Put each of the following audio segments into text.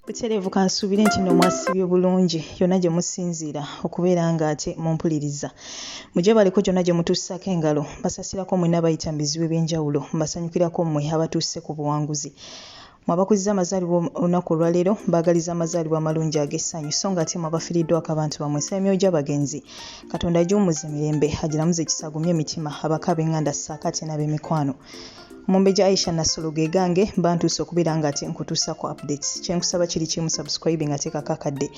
Butereevu kansuubire nti nno mwasibye bulungi yonna gye musinziira okubeera nga ate mumpuliriza. Mujje baliko gyonna gye mutuusaako engalo basasirako mwenna bayita mu bizibu eby'enjawulo mbasanyukirako mmwe abatuuse ku buwanguzi. Mwabakuziza amazaalibwa olunaku olwaleero mbaagaliza amazaalibwa amalungi ag'essanyu so nga ate mwabafiiriddwako abantu bammwe ensaamyo gy'abagenzi Katonda agiwummuze emirembe agiramuze ekisagumye emitima abaka ab'enganda ssaakaate n'ab'emikwano. Mumbeja Aisha Nasolo ge gange bantuuse okubeera nga ate nkutuusa ku updates. Kyenkusaba kiri kimu subscribe nga ate kakakadde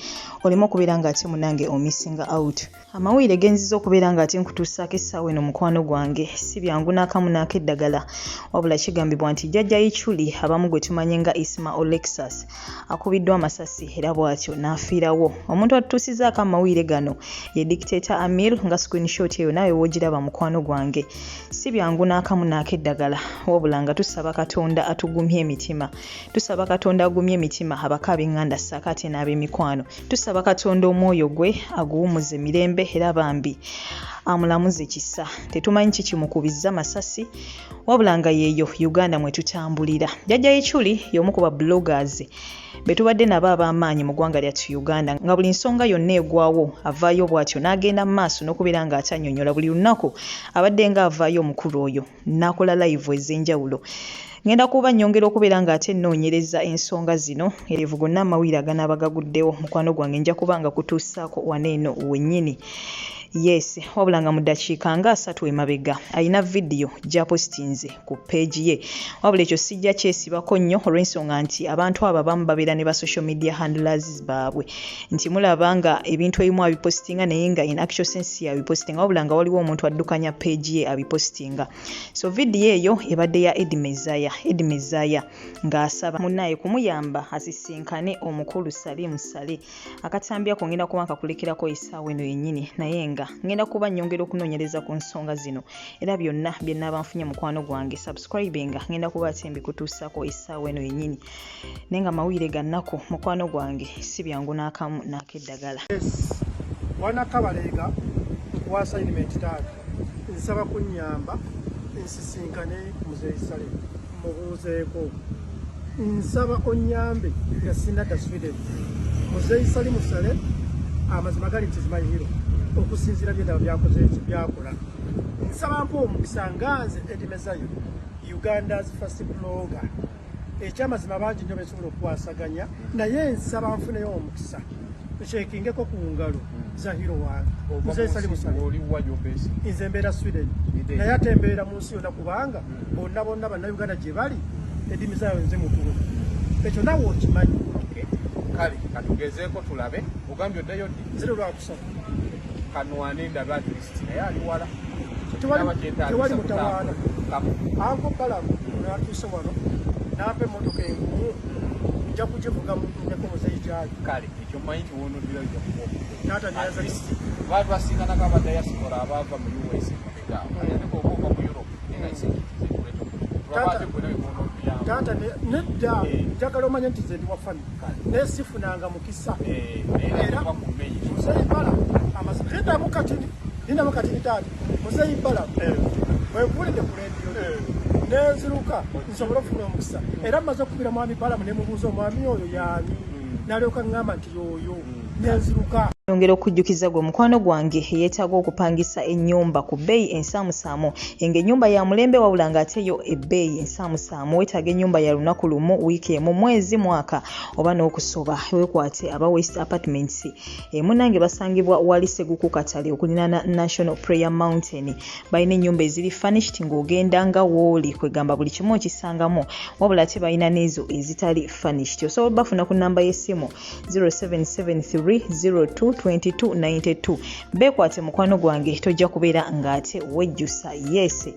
olema okubeera nga ate munange omissinga out. Amawulire genziza okubeera nga ate nkutuusaako essaawa eno mukwano gwange si byangu n'akamu n'akeddagala wabula kigambibwa nti jjajja Ichuli abamu gwe tumanye nga Isma Olexus akubiddwa amasasi era bw'atyo n'afiirawo. Omuntu atutuusizaako amawulire gano ye Dictator Amir nga screenshot eyo naawe woogiraba mukwano gwange. Si byangu n'akamu n'akeddagala wabula tusaba Katonda atugumye emitima. Tusaba Katonda agumye emitima abaka ab'enganda ssaakaate n'ab'emikwano. Tusaba Katonda omwoyo gwe aguwummuze mirembe era bambi amulamuze kisa. Tetumanyi kikimukubizza masasi wabula nga yeeyo Uganda mwe tutambulira. Jjajja Ichuli y'omu ku ba bloggers betubadde nabo ab'amaanyi mu ggwanga lyattu Uganda nga buli nsonga yonna egwawo avaayo bw'atyo n'agenda mu maaso n'okubeera nga atannyonnyola buli lunaku abadde nga avaayo omukulu oyo n'akola live ez'enjawulo. Ngenda kuba nnyongera okubeera nga ate nnoonyereza ensonga zino ereevu gonna amawulire aganaaba gaguddewo mukwano gwange nja kuba nga kutuusaako waneeno wennyini. Yes, wabula nga mu ddakiika nga 3 emabega alina vidiyo gy'apostinze ku page ye. Wabula ekyo sijja kyesibako nnyo olw'ensonga nti abantu abo abamu babeera ne ba social media handlers baabwe nti mulaba nga ebintu ebimu abipostinga naye nga in actual sense yabipostinga wabula nga waliwo omuntu addukanya page ye abipostinga. So vidiyo eyo ebadde ya Eddie Mezaya ng'asaba munnaye kumuyamba asisinkane omukulu Salim Saleh. Akatambi ako ngenda kuba nkakulekerako essaawa eno yennyini naye nga ngenda kuba nnyongera okunoonyereza ku nsonga zino era byonna bye nnaaba nfunye mukwano gwange subscribe nga ngenda kuba ate mbikutuusako essaawa eno yennyini naye nga amawulire ga nnaku mukwano gwange si byangu n'akamu n'akeddagala. Wanakabalega ku assignment taata nsaba kunnyamba nsisinkane Muzeeyi Saleh mubuuzeeko nsaba onnyambe nga sinadda Sweden Muzeeyi Saleh amazima gali nti zimanyiro okusinziira byendaba byakoze byakola. Nsaba mpa omukisa nganze Eddie Mezaya Uganda's first blogger ekyamazima bangi nnyo besobola okukwasaganya naye nsaba nfuneyo omukisa ekyekingeko ku ngalo za hero wange Muzeeyi Saleh nze mbeera Sweden naye ate mbeera mu nsi yonna kubanga bonna bannayuganda gye bali Eddie Mezaya nze mutulo ekyo nawe okimanyi. Kale katugezeeko tulabe ogambye oddayo ddi nzire lwakusatu kanwane ndaba at least naye ali wala tewali mutawaana anko balamu natuuse wano nampa emmotoka engumu nja kugivuga mutundeko Muzeeyi gyali. Kale ekyo mmanyi nti wonoddira ojja taata nyaza baali basinkana aba diaspora abaava mu US ayandika oba ova mu Europe taata nedda njagala omanye nti nze ndi wa family naye sifunanga mukisa era Muzeeyi Bala lindamu katini taata Muzeeyi Bala bwekuwulidde ku leediyo nenziruka nsobola okufuna omukisa era mmaze okubira mwami Balamu ne mubuuza omwami oyo yaani n'alyoka ŋŋamba nti yooyo nenziruka. Yongera okujjukiza gwe mukwano gwange yeetaaga okupangisa ennyumba ku bbeeyi ensaamusaamu ng'ennyumba ya mulembe wabula ng'ate yo ebbeeyi ensaamusaamu weetaaga ennyumba ya lunaku lumu wiiki emu mwezi mwaka oba n'okusoba weekwate aba West Apartments munnange basangibwa wali Seguku Katale okulinaana National Prayer Mountain. Balina ennyumba eziri furnished ng'ogenda nga wooli kwegamba buli kimu okisangamu wabula ate balina n'ezo ezitali furnished. Osobola bafuna ku nnamba y'essimu 0773022292. Beekwate mukwano gwange tojja kubeera ng'ate wejjusa. Yes.